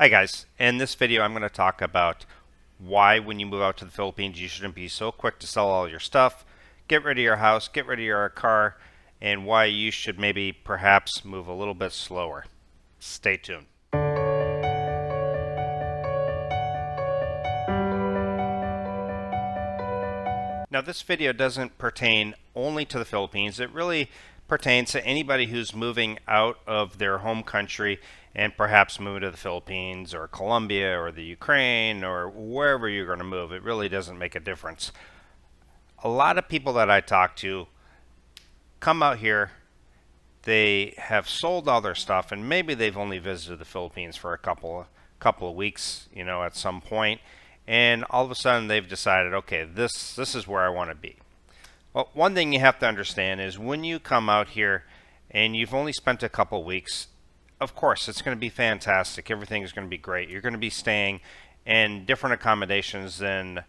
Hi guys, in this video I'm going to talk about why when you move out to the Philippines you shouldn't be so quick to sell all your stuff, get rid of your house, get rid of your car, and why you should maybe perhaps move a little bit slower. Stay tuned. Now this video doesn't pertain only to the Philippines. It really pertains to anybody who's moving out of their home country and perhaps moving to the Philippines or Colombia or the Ukraine or wherever you're going to move. It really doesn't make a difference. A lot of people that I talk to come out here, they have sold all their stuff, and maybe they've only visited the Philippines for a couple of weeks, at some point, and all of a sudden they've decided, okay, this is where I want to be. Well, one thing you have to understand is when you come out here and you've only spent a couple of weeks, of course it's going to be fantastic. Everything is going to be great. You're going to be staying in different accommodations than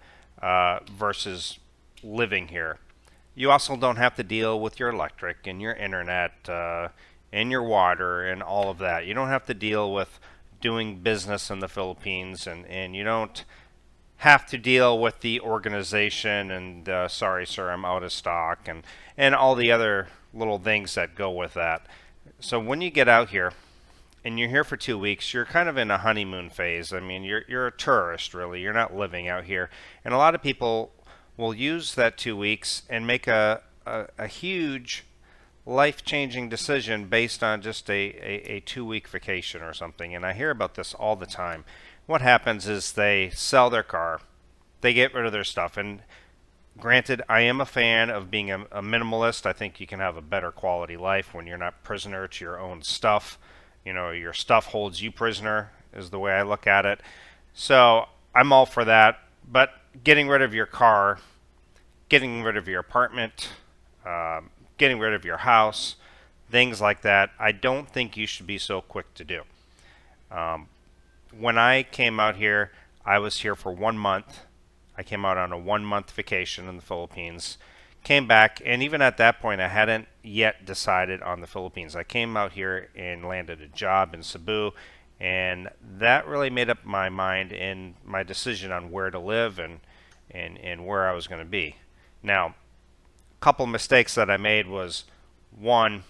versus living here. You also don't have to deal with your electric and your internet and your water and all of that. You don't have to deal with doing business in the Philippines, and you don't have to deal with the organization and sorry sir, I'm out of stock, and all the other little things that go with that. So when you get out here and you're here for 2 weeks, you're kind of in a honeymoon phase. I mean, you're a tourist, really. You're not living out here. And a lot of people will use that 2 weeks and make a huge life-changing decision based on just a 2 week vacation or something. And I hear about this all the time. What happens is they sell their car, they get rid of their stuff. And granted, I am a fan of being a minimalist. I think you can have a better quality life when you're not prisoner to your own stuff. Your stuff holds you prisoner, is the way I look at it. So I'm all for that. But getting rid of your car, getting rid of your apartment, getting rid of your house, things like that, I don't think you should be so quick to do. When I came out here, I was here for 1 month. I came out on a 1 month vacation in the Philippines, came back, and even at that point I hadn't yet decided on the Philippines. I came out here and landed a job in Cebu, and that really made up my mind in my decision on where to live and where I was going to be. Now, a couple mistakes that I made was, one,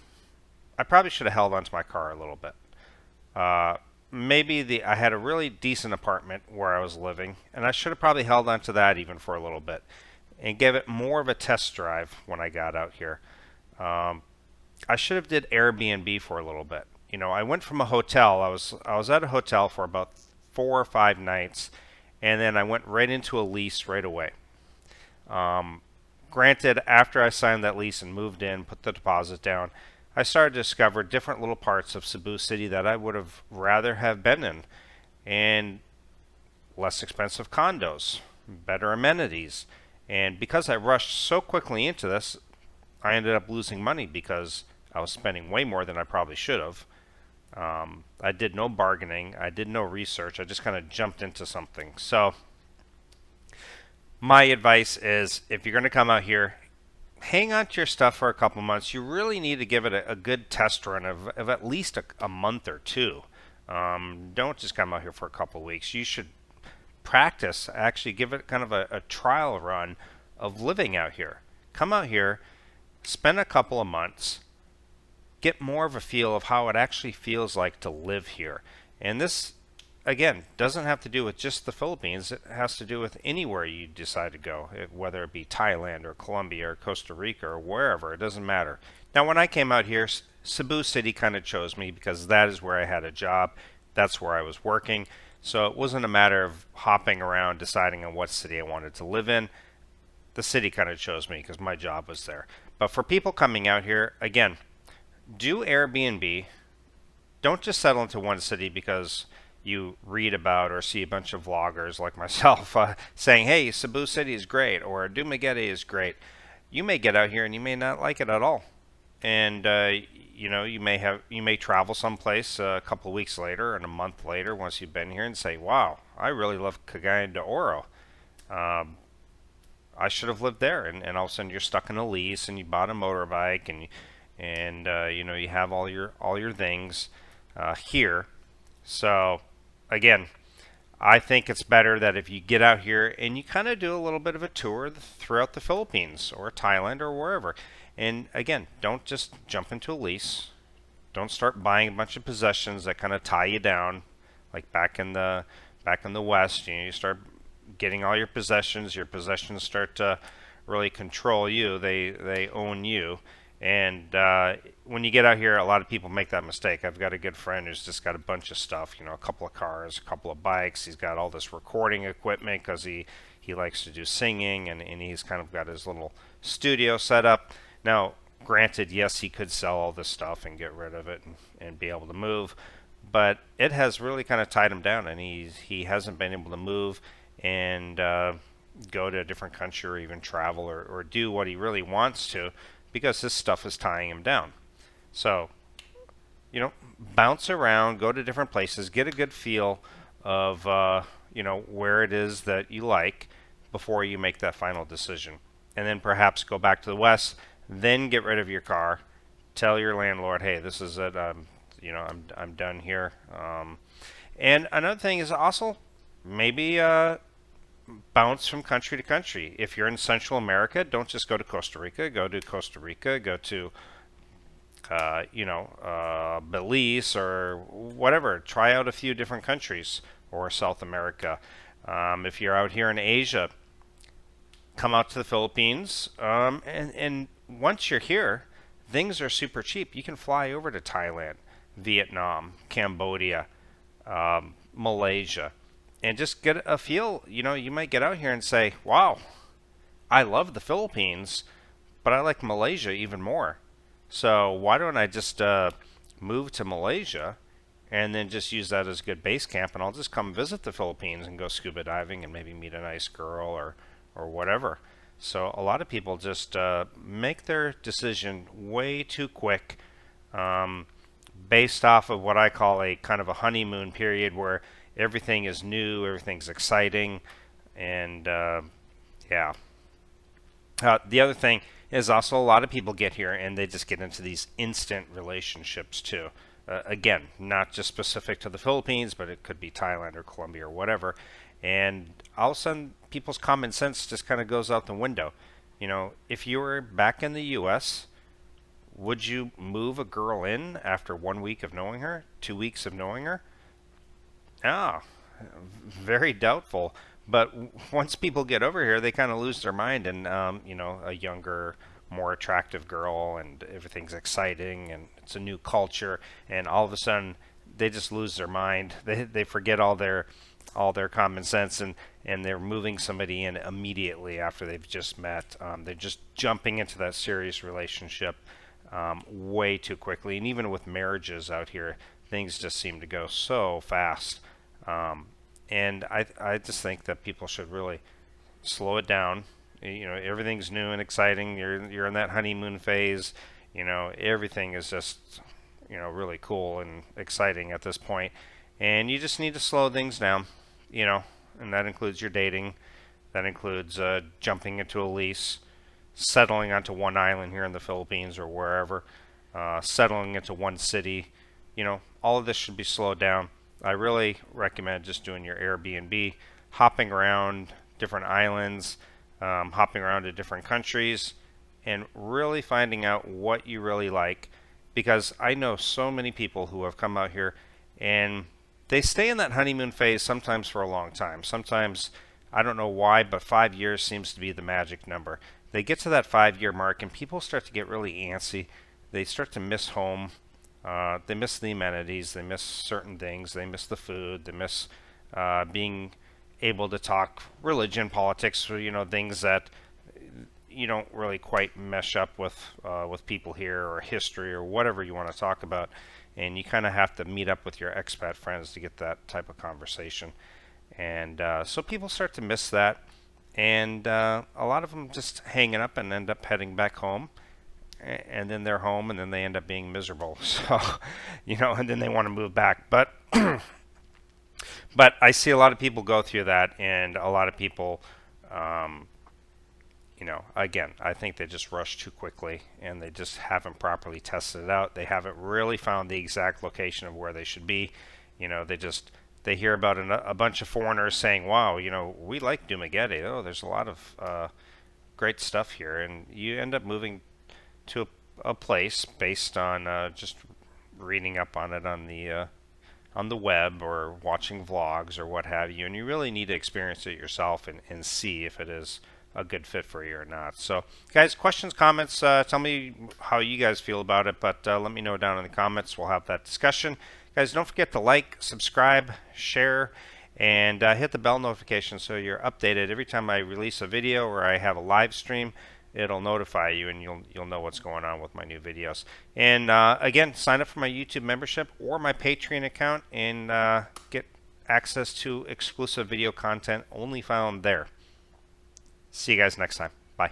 I probably should have held onto my car a little bit. Maybe I had a really decent apartment where I was living, and I should have probably held onto that even for a little bit and gave it more of a test drive when I got out here. I should have did Airbnb for a little bit. I went from a hotel. I was at a hotel for about 4 or 5 nights, and then I went right into a lease right away. Granted, after I signed that lease and moved in, put the deposit down, I started to discover different little parts of Cebu City that I would have rather have been in, and less expensive condos, better amenities. And because I rushed so quickly into this, I ended up losing money because I was spending way more than I probably should have. I did no bargaining. I did no research. I just kind of jumped into something. So my advice is, if you're going to come out here, hang on to your stuff for a couple months. You really need to give it a good test run of at least a month or two. Don't just come out here for a couple weeks. You should practice, actually give it kind of a trial run of living out here. Come out here, spend a couple of months, get more of a feel of how it actually feels like to live here. And this, again, doesn't have to do with just the Philippines. It has to do with anywhere you decide to go, whether it be Thailand or Colombia or Costa Rica or wherever. It doesn't matter. Now, when I came out here, Cebu City kind of chose me because that is where I had a job. That's where I was working. So it wasn't a matter of hopping around deciding on what city I wanted to live in. The city kind of chose me because my job was there. But for people coming out here, again, do Airbnb. Don't just settle into one city because you read about or see a bunch of vloggers like myself saying, hey, Cebu City is great or Dumaguete is great. You may get out here and you may not like it at all. And you may travel someplace a couple of weeks later and a month later once you've been here and say, wow, I really love Cagayan de Oro. I should have lived there. And all of a sudden you're stuck in a lease and you bought a motorbike and you have all your things here. So again, I think it's better that if you get out here and you kind of do a little bit of a tour throughout the Philippines or Thailand or wherever. And again, don't just jump into a lease. Don't start buying a bunch of possessions that kind of tie you down, like back in the West. You know, you start getting all your possessions. Your possessions start to really control you. They own you. And when you get out here, a lot of people make that mistake. I've got a good friend who's just got a bunch of stuff, you know, a couple of cars, a couple of bikes. He's got all this recording equipment because he likes to do singing, and he's kind of got his little studio set up. Now, granted, yes, he could sell all this stuff and get rid of it and be able to move, but it has really kind of tied him down, and he hasn't been able to move and go to a different country or even travel or do what he really wants to because this stuff is tying him down. So, you know, bounce around, go to different places, get a good feel of, you know, where it is that you like before you make that final decision. And then perhaps go back to the West, then get rid of your car, tell your landlord, hey, this is it, you know, I'm done here. And another thing is also maybe bounce from country to country. If you're in Central America, don't just go to Costa Rica. Go to Costa Rica. Go to Belize or whatever. Try out a few different countries or South America. If you're out here in Asia, come out to the Philippines. And once you're here, things are super cheap. You can fly over to Thailand, Vietnam, Cambodia, Malaysia, and just get a feel. You know, you might get out here and say, wow, I love the Philippines, but I like Malaysia even more. So why don't I just move to Malaysia and then just use that as a good base camp, and I'll just come visit the Philippines and go scuba diving and maybe meet a nice girl or whatever. So a lot of people just make their decision way too quick, based off of what I call a kind of a honeymoon period where everything is new, everything's exciting, and yeah. The other thing is also a lot of people get here and they just get into these instant relationships too. Again, not just specific to the Philippines, but it could be Thailand or Colombia or whatever. And all of a sudden, people's common sense just kind of goes out the window. You know, if you were back in the U.S., would you move a girl in after 1 week of knowing her, 2 weeks of knowing her? Ah, very doubtful. But once people get over here, they kind of lose their mind, and you know, a younger, more attractive girl, and everything's exciting, and it's a new culture, and all of a sudden they just lose their mind. They forget all their common sense, and they're moving somebody in immediately after they've just met. They're just jumping into that serious relationship way too quickly, and even with marriages out here, things just seem to go so fast. And I just think that people should really slow it down. You know, everything's new and exciting. You're in that honeymoon phase. You know, everything is just, you know, really cool and exciting at this point. And you just need to slow things down, you know, and that includes your dating. That includes jumping into a lease, settling onto one island here in the Philippines or wherever, settling into one city. You know, all of this should be slowed down. I really recommend just doing your Airbnb, hopping around different islands, hopping around to different countries, and really finding out what you really like. Because I know so many people who have come out here and they stay in that honeymoon phase sometimes for a long time. Sometimes, I don't know why, but 5 years seems to be the magic number. They get to that 5 year mark and people start to get really antsy. They start to miss home. They miss the amenities, they miss certain things, they miss the food, they miss being able to talk religion, politics, you know, things that you don't really quite mesh up with people here, or history, or whatever you want to talk about. And you kind of have to meet up with your expat friends to get that type of conversation. And so people start to miss that, and a lot of them just hanging up and end up heading back home. And then they're home, and then they end up being miserable. So, you know, and then they want to move back. But, but I see a lot of people go through that, and a lot of people, you know, again, I think they just rush too quickly, and they just haven't properly tested it out. They haven't really found the exact location of where they should be. You know, they just they hear about a bunch of foreigners saying, "Wow, we like Dumaguete. Oh, there's a lot of great stuff here," and you end up moving to a place based on just reading up on it on the web or watching vlogs or what have you, and you really need to experience it yourself and see if it is a good fit for you or not. So, guys, questions, comments, tell me how you guys feel about it, but let me know down in the comments. We'll have that discussion. Guys, don't forget to like, subscribe, share, and hit the bell notification so you're updated every time I release a video or I have a live stream. It'll notify you, and you'll know what's going on with my new videos. And again, sign up for my YouTube membership or my Patreon account and get access to exclusive video content only found there. See you guys next time. Bye.